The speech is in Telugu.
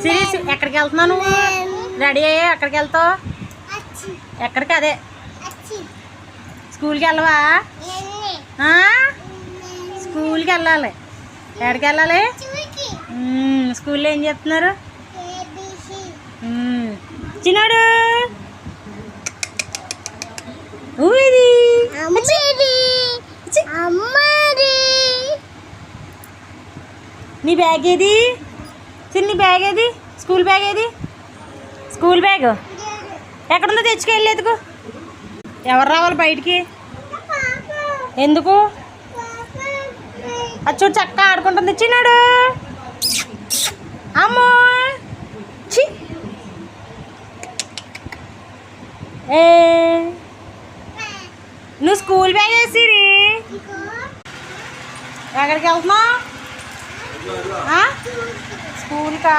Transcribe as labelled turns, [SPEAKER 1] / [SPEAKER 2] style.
[SPEAKER 1] సిరీస్ ఎక్కడికి వెళ్తున్నావు నువ్వు? రెడీ అయ్యా ఎక్కడికి వెళ్తావు? ఎక్కడికి అదే స్కూల్కి వెళ్ళవా? స్కూల్కి వెళ్ళాలి. ఎక్కడికి వెళ్ళాలి? స్కూల్లో ఏం చెప్తున్నారు? చిన్నాడు నీ బ్యాగ్ ఏది? చిన్ని బ్యాగ్ ఏది? స్కూల్ బ్యాగ్ ఏది? స్కూల్ బ్యాగ్ ఎక్కడుందో తెచ్చుకెళ్ళేందుకు? ఎవరు రావాలి బయటికి? ఎందుకు? అది చూడు చక్కగా ఆడుకుంటుంది. చిన్నాడు అమ్మో చి ఏ నువ్వు స్కూల్ బ్యాగ్ వేసిరి ఎక్కడికి వెళ్తున్నావు? స్కూల్కా?